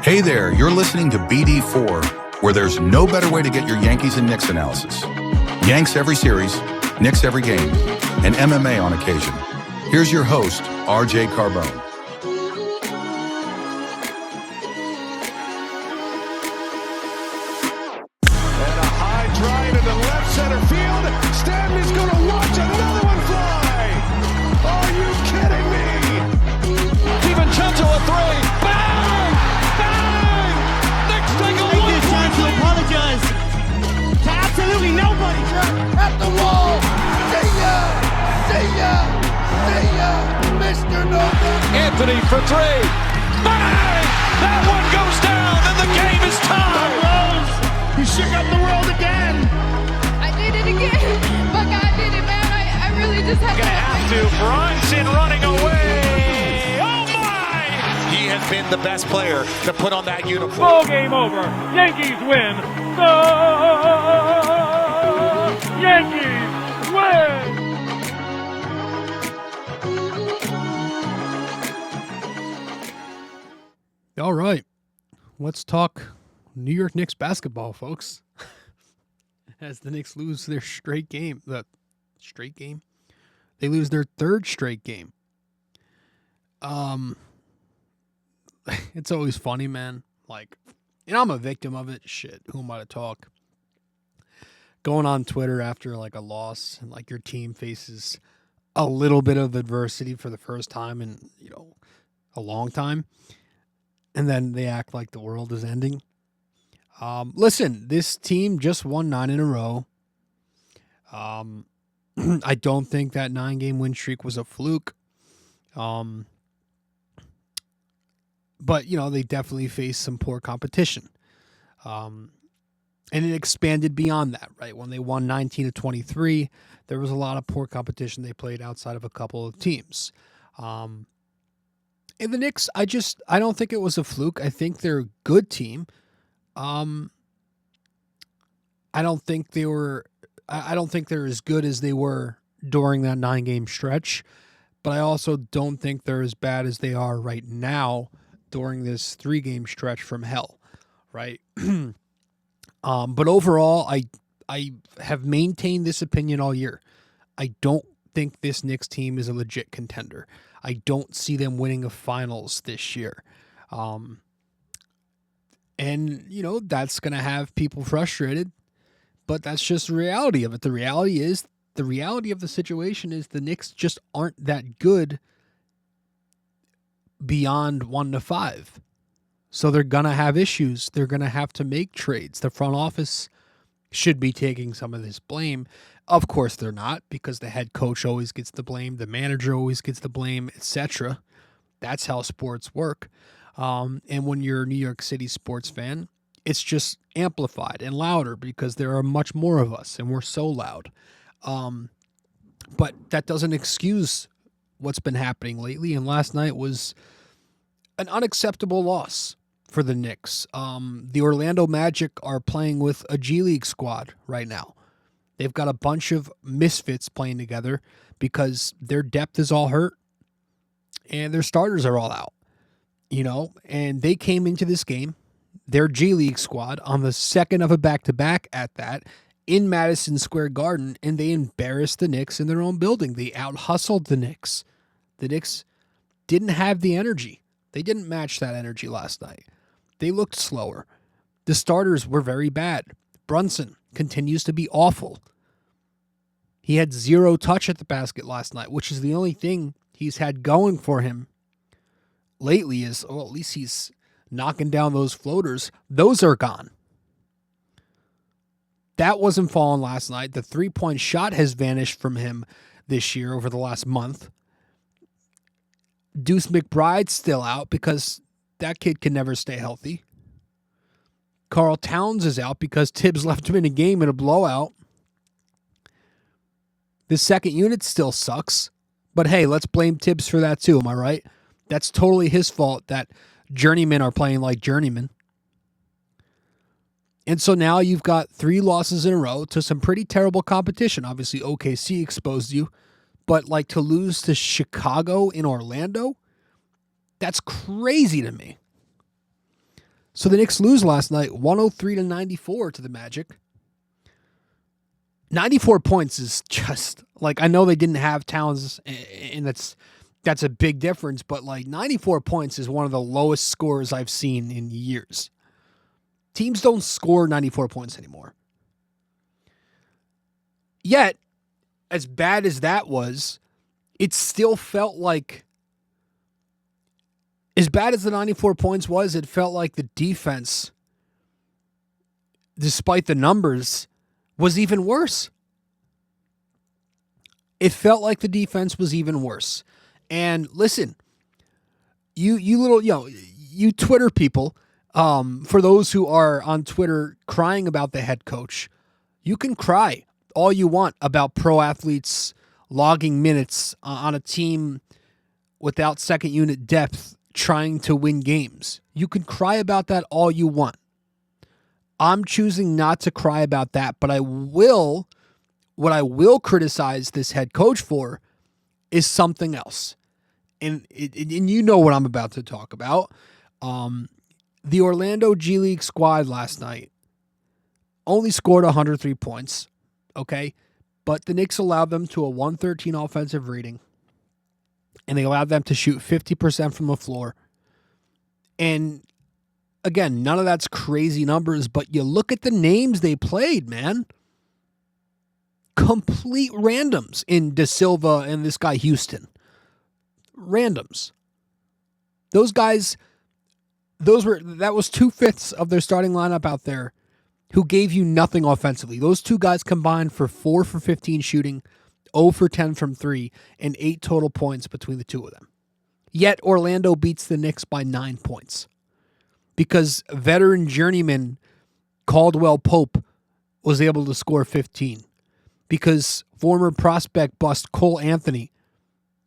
Hey there, you're listening to BD4, where there's no better way to get your Yankees and Knicks analysis. Yanks every series, Knicks every game, and MMA on occasion. Here's your host, RJ Carbone. And a high drive in the left center field. Stanley's going to watch another one fly. Are you kidding me? DiVincenzo a three. Bang! Bang! Knicks take a Take this chance to apologize to absolutely nobody. At the wall. See ya! See ya! See ya! Mr. Nova. Anthony for three. Bang! That one goes down and the game is tied. Rose, you shook up the world again. I did it again. But God did it, man. I really just have To Brunson running away. Oh my! He has been the best player to put on that uniform. Ball game over. Yankees win. Yankees win. All right, let's talk New York Knicks basketball, folks. As the Knicks lose their they lose their third straight game. It's always funny, man. Like, I'm a victim of it. Shit, who am I to talk? Going on Twitter after like a loss and like your team faces a little bit of adversity for the first time in a long time. And then they act like the world is ending. Listen, this team just won 9 in a row. I don't think that 9-game win streak was a fluke. But, they definitely faced some poor competition. And it expanded beyond that, right? When they won 19 of 23, there was a lot of poor competition they played outside of a couple of teams. And the Knicks, I don't think it was a fluke. I think they're a good team. I don't think they're as good as they were during that 9-game stretch, but I also don't think they're as bad as they are right now during this 3-game stretch from hell, right? But overall, I have maintained this opinion all year. I don't think this Knicks team is a legit contender. I don't see them winning a finals this year. And, that's going to have people frustrated, but that's just the reality of it. The reality of the situation is the Knicks just aren't that good beyond 1 to 5. So they're going to have issues. They're going to have to make trades. The front office should be taking some of this blame. Of course they're not, because the head coach always gets the blame, the manager always gets the blame, etc. That's how sports work. And when you're a New York City sports fan, it's just amplified and louder because there are much more of us and we're so loud. But that doesn't excuse what's been happening lately. And last night was an unacceptable loss for the Knicks. The Orlando Magic are playing with a G League squad right now. They've got a bunch of misfits playing together because their depth is all hurt and their starters are all out, and they came into this game, their G League squad, on the second of a back-to-back at that in Madison Square Garden, and they embarrassed the Knicks in their own building. They out-hustled the Knicks. The Knicks didn't have the energy. They didn't match that energy last night. They looked slower. The starters were very bad. Brunson continues to be awful. He had 0 touch at the basket last night, which is the only thing he's had going for him lately at least he's knocking down those floaters. Those are gone. That wasn't falling last night. The 3-point shot has vanished from him this year over the last month. Deuce McBride's still out because that kid can never stay healthy. Karl Towns is out because Tibbs left him in a game in a blowout. The second unit still sucks. But hey, let's blame Tibbs for that too, am I right? That's totally his fault that journeymen are playing like journeymen. And so now you've got 3 losses in a row to some pretty terrible competition. Obviously, OKC exposed you. But like to lose to Chicago in Orlando, that's crazy to me. So the Knicks lose last night 103-94 to the Magic. 94 points is just like, I know they didn't have Towns, and that's a big difference, but like 94 points is one of the lowest scores I've seen in years. Teams don't score 94 points anymore. Yet, as bad as that was, it still felt like, as bad as the 94 points was, it felt like the defense, despite the numbers, was even worse. It felt like the defense was even worse. And listen, you Twitter people, for those who are on Twitter crying about the head coach, you can cry all you want about pro athletes logging minutes on a team without second unit depth trying to win games. You can cry about that all you want. I'm choosing not to cry about that, but what I will criticize this head coach for is something else. And you know what I'm about to talk about. The Orlando G League squad last night only scored 103 points, okay? But the Knicks allowed them to a 113 offensive rating, and they allowed them to shoot 50% from the floor. And again, none of that's crazy numbers, but you look at the names they played, man. Complete randoms in De Silva and this guy Houston. Randoms. Those guys, that was 2/5 of their starting lineup out there who gave you nothing offensively. Those two guys combined for 4 for 15 shooting, 0 for 10 from 3, and 8 total points between the two of them. Yet Orlando beats the Knicks by 9 points because veteran journeyman Caldwell Pope was able to score 15 because former prospect bust Cole Anthony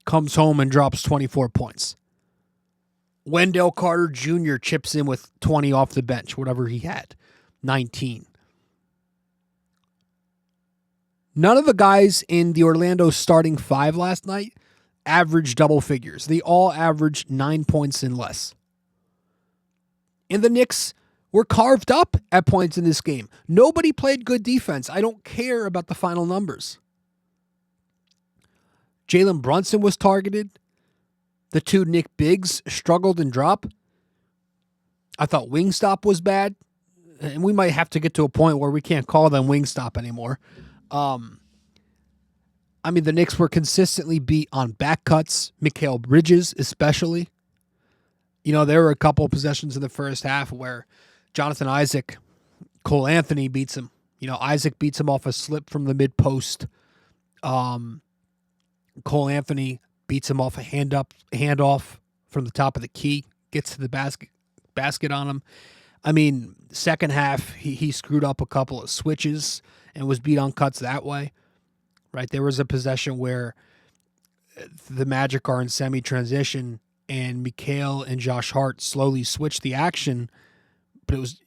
comes home and drops 24 points. Wendell Carter Jr. chips in with 20 off the bench, whatever he had, 19. None of the guys in the Orlando starting 5 last night averaged double figures. They all averaged 9 points and less. And the Knicks were carved up at points in this game. Nobody played good defense. I don't care about the final numbers. Jalen Brunson was targeted. The two Nick Biggs struggled and dropped. I thought Wingstop was bad. And we might have to get to a point where we can't call them Wingstop anymore. The Knicks were consistently beat on back cuts. Mikal Bridges especially. There were a couple of possessions in the first half where Jonathan Isaac, Cole Anthony beats him. Isaac beats him off a slip from the mid-post. Cole Anthony beats him off a handoff from the top of the key, gets to the basket on him. Second half, he screwed up a couple of switches and was beat on cuts that way. Right? There was a possession where the Magic are in semi-transition and Mikal and Josh Hart slowly switched the action, but it was,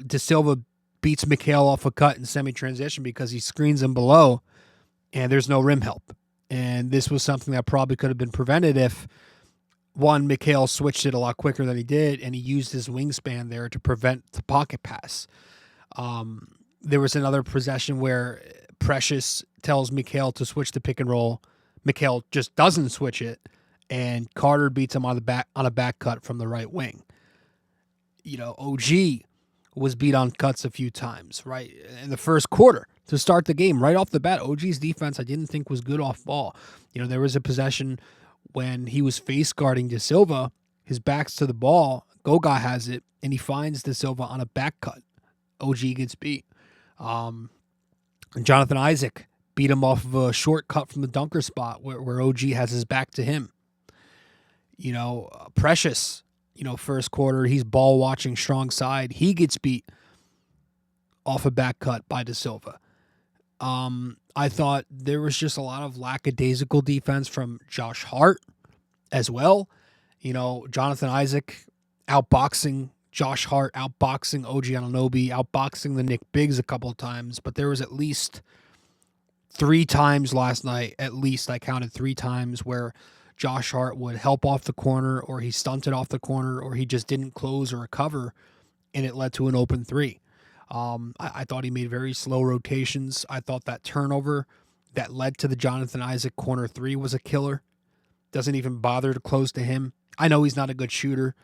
De Silva beats Mikal off a cut in semi-transition because he screens him below and there's no rim help. And this was something that probably could have been prevented if, one, Mikal switched it a lot quicker than he did, and he used his wingspan there to prevent the pocket pass. There was another possession where Precious tells Mikal to switch the pick and roll. Mikal just doesn't switch it, and Carter beats him on a back cut from the right wing. OG was beat on cuts a few times, right? In the first quarter to start the game, right off the bat, OG's defense I didn't think was good off ball. There was a possession when he was face guarding De Silva, his back's to the ball, Goga has it, and he finds De Silva on a back cut. OG gets beat. Jonathan Isaac beat him off of a short cut from the dunker spot where OG has his back to him. Precious, first quarter, he's ball watching strong side. He gets beat off a back cut by De Silva. I thought there was just a lot of lackadaisical defense from Josh Hart as well. Jonathan Isaac outboxing Josh Hart, outboxing OG Anunoby, outboxing the Nick Biggs a couple of times, but there was at least 3 times last night, at least I counted 3 times where Josh Hart would help off the corner, or he stunted off the corner, or he just didn't close or recover, and it led to an open 3. I thought he made very slow rotations. I thought that turnover that led to the Jonathan Isaac corner 3 was a killer. Doesn't even bother to close to him. I know he's not a good shooter,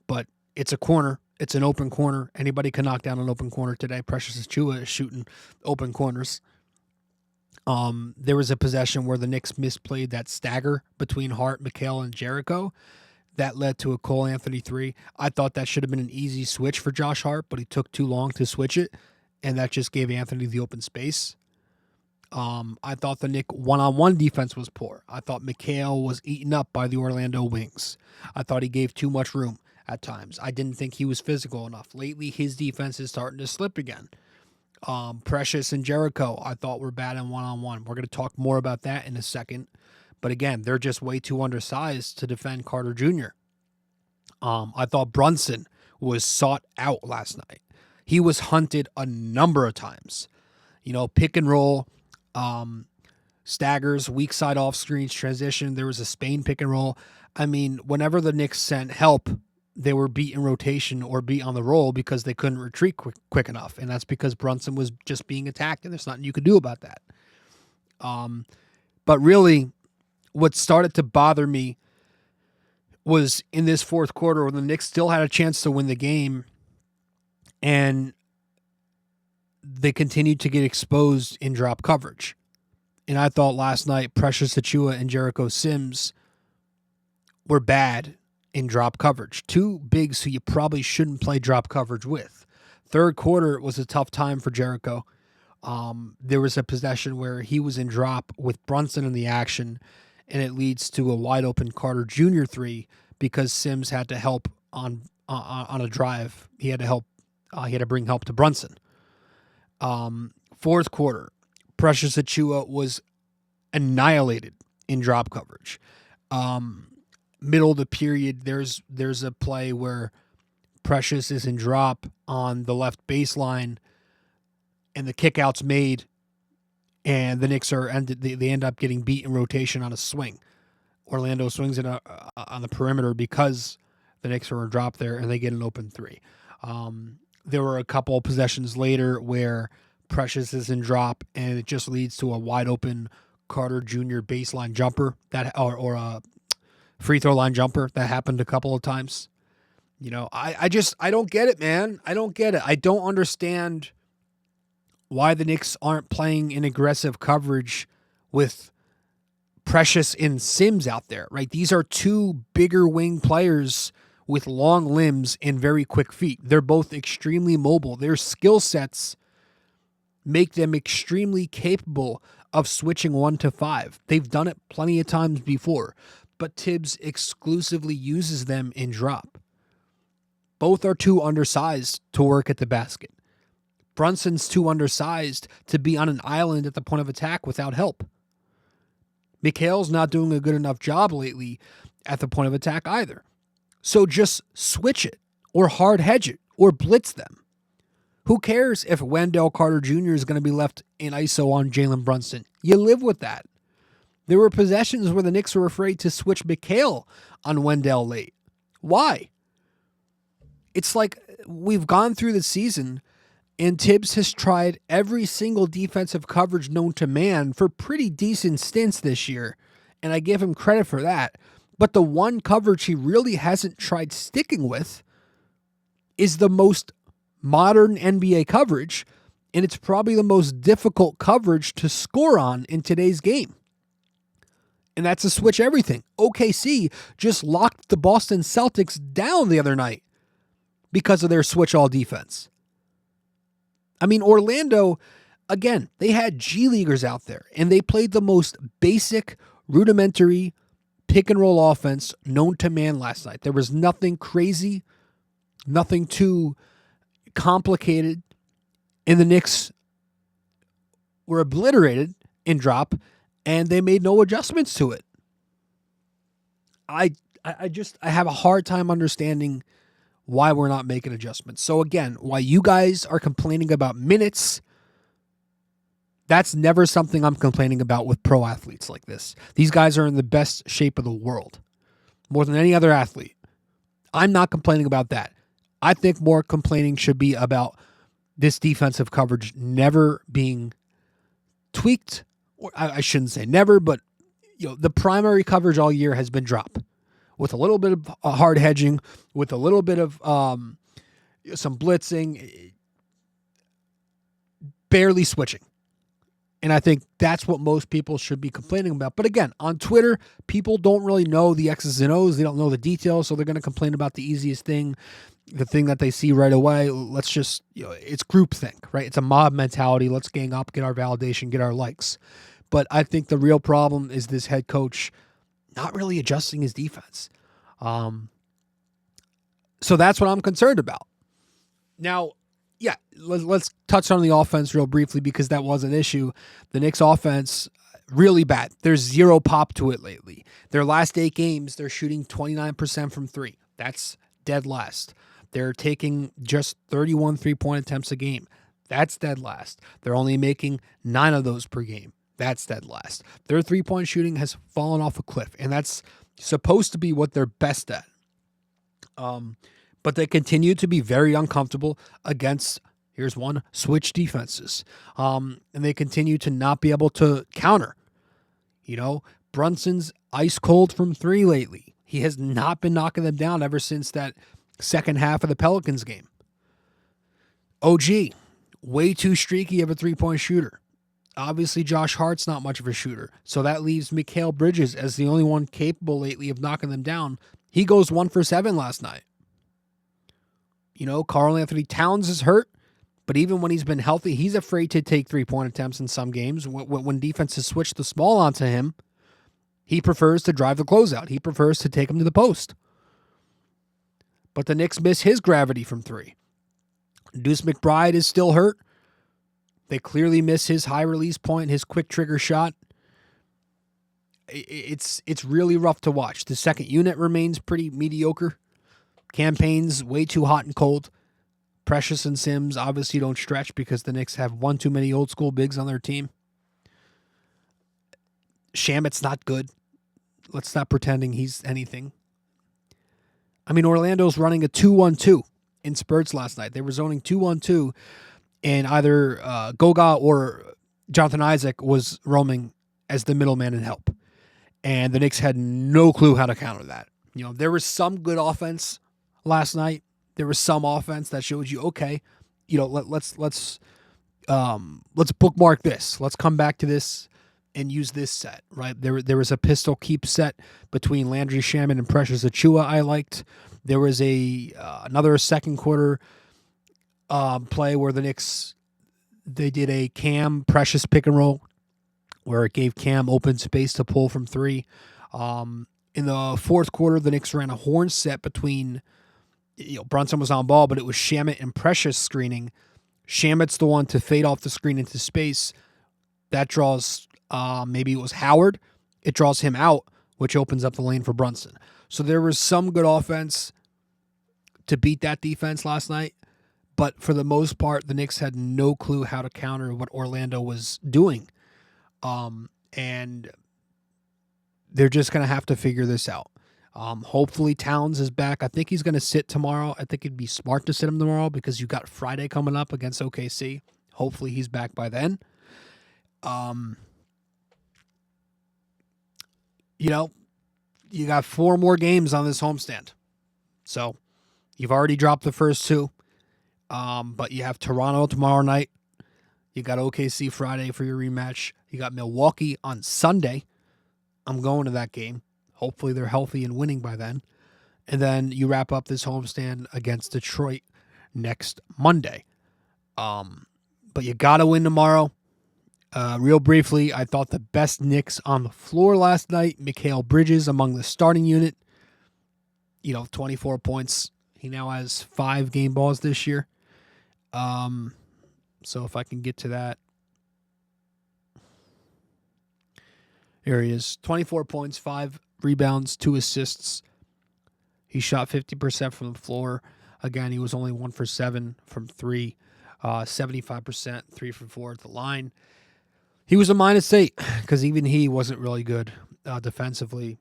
but it's a corner. It's an open corner. Anybody can knock down an open corner today. Precious Achiuwa is shooting open corners. There was a possession where the Knicks misplayed that stagger between Hart, Mikal, and Jericho. That led to a Cole Anthony 3. I thought that should have been an easy switch for Josh Hart, but he took too long to switch it, and that just gave Anthony the open space. I thought the Knicks one-on-one defense was poor. I thought Mikal was eaten up by the Orlando wings. I thought he gave too much room at times. I didn't think he was physical enough. Lately, his defense is starting to slip again. Precious and Jericho, I thought were bad in one-on-one. We're going to talk more about that in a second. But again, they're just way too undersized to defend Carter Jr. I thought Brunson was sought out last night. He was hunted a number of times. Pick and roll, staggers, weak side off screens, transition. There was a Spain pick and roll. I mean, whenever the Knicks sent help, they were beat in rotation or beat on the roll because they couldn't retreat quick enough. And that's because Brunson was just being attacked, and there's nothing you could do about that. But really, what started to bother me was in this fourth quarter when the Knicks still had a chance to win the game, and they continued to get exposed in drop coverage. And I thought last night Precious Achiuwa and Jericho Sims were bad in drop coverage. 2 bigs who you probably shouldn't play drop coverage with. Third quarter was a tough time for Jericho. There was a possession where he was in drop with Brunson in the action, and it leads to a wide open Carter Jr. 3 because Sims had to help on a drive. He had to help. He had to bring help to Brunson. Fourth quarter, Precious Achiuwa was annihilated in drop coverage. Middle of the period, there's a play where Precious is in drop on the left baseline, and the kickout's made, and the Knicks they end up getting beat in rotation on a swing. Orlando swings it on the perimeter because the Knicks are in drop there, and they get an open 3. There were a couple of possessions later where Precious is in drop, and it just leads to a wide open Carter Jr. baseline jumper or a free throw line jumper that happened a couple of times. I don't get it, man. I don't get it. I don't understand why the Knicks aren't playing in aggressive coverage with Precious and Sims out there, right? These are 2 bigger wing players with long limbs and very quick feet. They're both extremely mobile. Their skill sets make them extremely capable of switching 1 to 5. They've done it plenty of times before, but Thibs exclusively uses them in drop. Both are too undersized to work at the basket. Brunson's too undersized to be on an island at the point of attack without help. Mikal's not doing a good enough job lately at the point of attack either. So just switch it, or hard hedge it, or blitz them. Who cares if Wendell Carter Jr. is going to be left in ISO on Jalen Brunson? You live with that. There were possessions where the Knicks were afraid to switch Mikal on Wendell late. Why? It's like we've gone through the season, and Thibs has tried every single defensive coverage known to man for pretty decent stints this year, and I give him credit for that. But the one coverage he really hasn't tried sticking with is the most modern NBA coverage, and it's probably the most difficult coverage to score on in today's game. And that's to switch everything. OKC just locked the Boston Celtics down the other night because of their switch-all defense. I mean, Orlando, again, they had G-Leaguers out there, and they played the most basic, rudimentary pick-and-roll offense known to man last night. There was nothing crazy, nothing too complicated, and the Knicks were obliterated in drop, and they made no adjustments to it. I have a hard time understanding why we're not making adjustments. So again, while you guys are complaining about minutes, That's never something I'm complaining about with pro athletes like this. These guys are in the best shape of the world, more than any other athlete. I'm not complaining about that. I think more complaining should be about this defensive coverage never being tweaked. Or I shouldn't say never, but the primary coverage all year has been dropped with a little bit of hard hedging, with a little bit of some blitzing, barely switching. And I think that's what most people should be complaining about. But again, on Twitter, people don't really know the X's and O's. They don't know the details, so they're going to complain about the easiest thing, the thing that they see right away. Let's just, it's groupthink, right? It's a mob mentality. Let's gang up, get our validation, get our likes. But I think the real problem is this head coach not really adjusting his defense. So that's what I'm concerned about. Now, yeah, let's touch on the offense real briefly because that was an issue. The Knicks offense, really bad. There's zero pop to it lately. Their last 8 games, they're shooting 29% from 3. That's dead last. They're taking just 31 3-point attempts a game. That's dead last. They're only making 9 of those per game. That's dead last. Their 3-point shooting has fallen off a cliff, and that's supposed to be what they're best at. But they continue to be very uncomfortable against, here's one, switch defenses. And they continue to not be able to counter. Brunson's ice cold from 3 lately. He has not been knocking them down ever since that second half of the Pelicans game. OG, way too streaky of a 3-point shooter. Obviously, Josh Hart's not much of a shooter. So that leaves Mikal Bridges as the only one capable lately of knocking them down. He goes 1 for 7 last night. Karl Anthony Towns is hurt, but even when he's been healthy, he's afraid to take 3-point attempts in some games. When defenses switch the small onto him, he prefers to drive the closeout. He prefers to take him to the post. But the Knicks miss his gravity from 3. Deuce McBride is still hurt. They clearly miss his high release point, his quick trigger shot. It's really rough to watch. The second unit remains pretty mediocre. Campaign's way too hot and cold. Precious and Sims obviously don't stretch because the Knicks have one too many old school bigs on their team. Shamet's not good. Let's stop pretending he's anything. I mean, Orlando's running a 2-1-2 in spurts last night. They were zoning 2-1-2, and either Goga or Jonathan Isaac was roaming as the middleman in help. And the Knicks had no clue how to counter that. There was some good offense last night. There was some offense that showed you, okay, let's bookmark this. Let's come back to this and use this set, right? There was a pistol keep set between Landry Shamet and Precious Achiuwa I liked. There was another second quarter play where the Knicks, they did a Cam Precious pick and roll where it gave Cam open space to pull from 3. In the fourth quarter, the Knicks ran a horn set between, Brunson was on ball, but it was Shamet and Precious screening. Shamet's the one to fade off the screen into space. That draws, maybe it was Howard. It draws him out, which opens up the lane for Brunson. So there was some good offense to beat that defense last night. But for the most part, the Knicks had no clue how to counter what Orlando was doing. And they're just going to have to figure this out. Hopefully Towns is back. I think he's going to sit tomorrow. I think it'd be smart to sit him tomorrow because you got Friday coming up against OKC. Hopefully he's back by then. You got 4 more games on this homestand. So you've already dropped the first 2. But you have Toronto tomorrow night. You got OKC Friday for your rematch. You got Milwaukee on Sunday. I'm going to that game. Hopefully they're healthy and winning by then. And then you wrap up this homestand against Detroit next Monday. But you got to win tomorrow. Real briefly, I thought the best Knicks on the floor last night, Mikal Bridges among the starting unit. 24 points. He now has 5 game balls this year. So if I can get to that. Here he is. 24 points, 5 rebounds, 2 assists. He shot 50% from the floor. Again, he was only 1 for 7 from 3. 75%, 3 for 4 at the line. He was a -8 because even he wasn't really good defensively.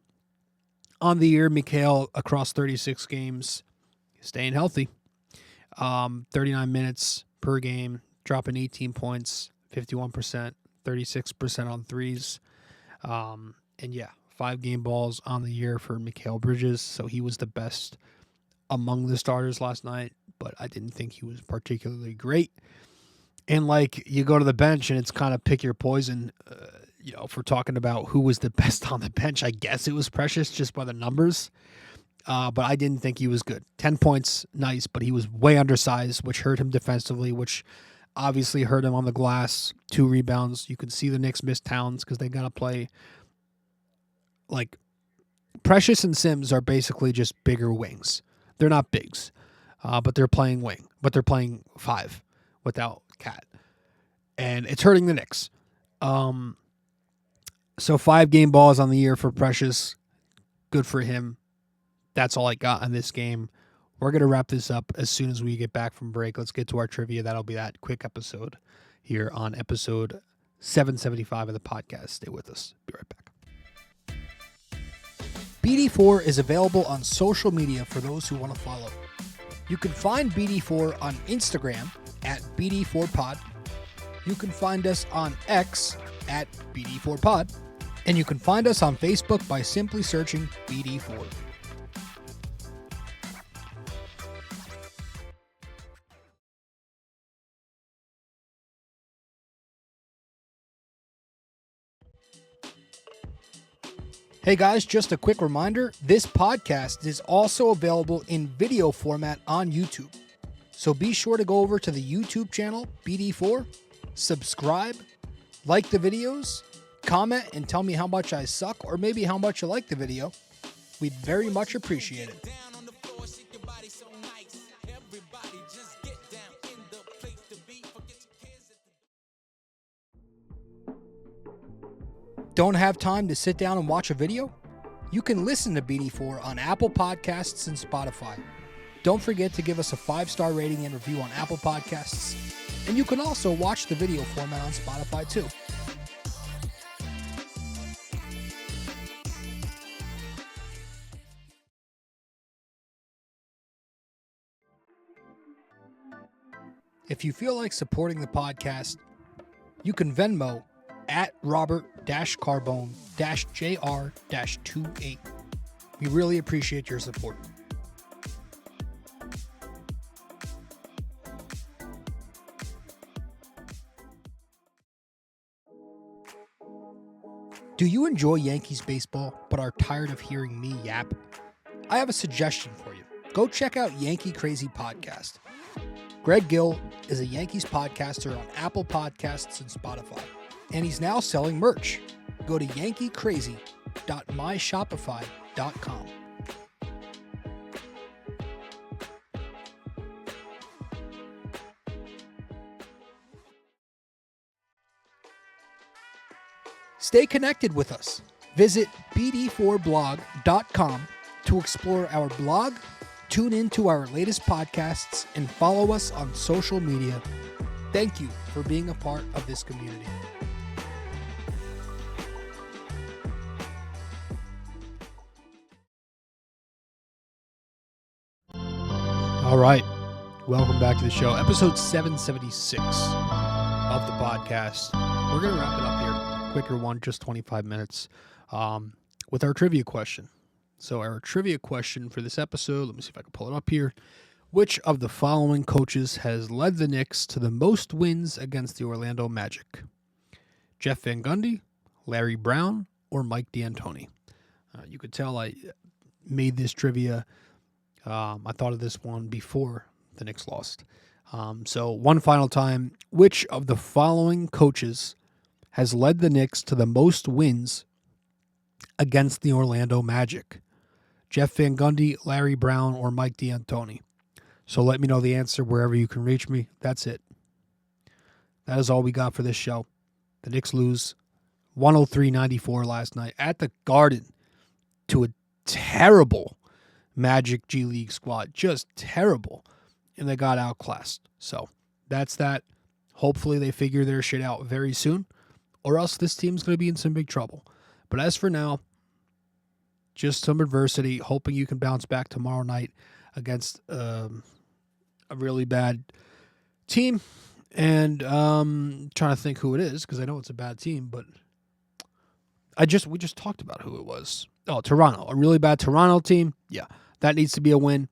On the year, Mikal across 36 games, staying healthy. 39 minutes per game, dropping 18 points, 51%, 36% on threes. And yeah, 5 game balls on the year for Mikal Bridges. So he was the best among the starters last night, but I didn't think he was particularly great. And like you go to the bench and it's kind of pick your poison, if we're talking about who was the best on the bench, I guess it was Precious just by the numbers. But I didn't think he was good. 10 points, nice, but he was way undersized, which hurt him defensively, which obviously hurt him on the glass. 2 rebounds. You can see the Knicks miss Towns because they got to play. Like, Precious and Sims are basically just bigger wings. They're not bigs, but they're playing wing. But they're playing 5 without Cat. And it's hurting the Knicks. So 5 game balls on the year for Precious. Good for him. That's all I got in this game. We're going to wrap this up as soon as we get back from break. Let's get to our trivia. That'll be that quick episode here on episode 775 of the podcast. Stay with us. Be right back. BD4 is available on social media for those who want to follow. You can find BD4 on Instagram at BD4Pod. You can find us on X at BD4Pod. And you can find us on Facebook by simply searching BD4. Hey guys, just a quick reminder, this podcast is also available in video format on YouTube. So be sure to go over to the YouTube channel, BD4, subscribe, like the videos, comment and tell me how much I suck or maybe how much you like the video. We'd very much appreciate it. Don't have time to sit down and watch a video? You can listen to BD4 on Apple Podcasts and Spotify. Don't forget to give us a 5-star rating and review on Apple Podcasts. And you can also watch the video format on Spotify too. If you feel like supporting the podcast, you can Venmo at Robert-Carbone-JR-28. We really appreciate your support. Do you enjoy Yankees baseball but are tired of hearing me yap? I have a suggestion for you. Go check out Yankee Crazy Podcast. Greg Gill is a Yankees podcaster on Apple Podcasts and Spotify. And he's now selling merch. Go to yankeecrazy.myshopify.com. Stay connected with us. Visit BD4blog.com to explore our blog, tune in to our latest podcasts, and follow us on social media. Thank you for being a part of this community. All right. Welcome back to the show. Episode 776 of the podcast. We're going to wrap it up here. Quicker one, just 25 minutes, with our trivia question. So our trivia question for this episode, let me see if I can pull it up here. Which of the following coaches has led the Knicks to the most wins against the Orlando Magic? Jeff Van Gundy, Larry Brown, or Mike D'Antoni? You could tell I made this trivia. I thought of this one before the Knicks lost. So one final time, which of the following coaches has led the Knicks to the most wins against the Orlando Magic? Jeff Van Gundy, Larry Brown, or Mike D'Antoni? So let me know the answer wherever you can reach me. That's it. That is all we got for this show. The Knicks lose 103-94 last night at the Garden to a terrible Magic G League squad. Just terrible. And they got outclassed. So that's that. Hopefully they figure their shit out very soon, or else this team's going to be in some big trouble. But as for now, just some adversity, hoping you can bounce back tomorrow night against a really bad team. And trying to think who it is, because I know it's a bad team, but we just talked about who it was. Oh, Toronto, a really bad Toronto team. Yeah, that needs to be a win.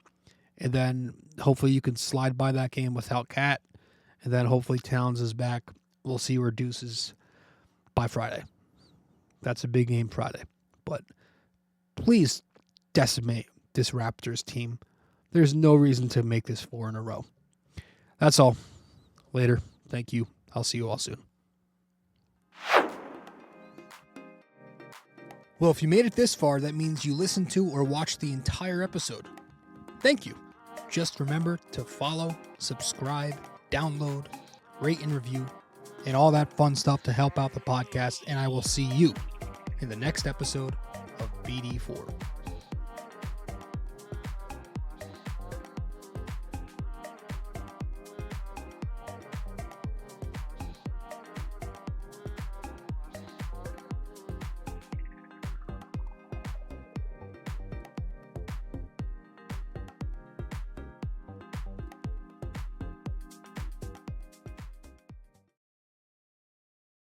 And then hopefully you can slide by that game without Cat. And then hopefully Towns is back. We'll see where Deuce is by Friday. That's a big game Friday. But please decimate this Raptors team. There's no reason to make this 4 in a row. That's all. Later. Thank you. I'll see you all soon. Well, if you made it this far, that means you listened to or watched the entire episode. Thank you. Just remember to follow, subscribe, download, rate and review, and all that fun stuff to help out the podcast. And I will see you in the next episode of BD4.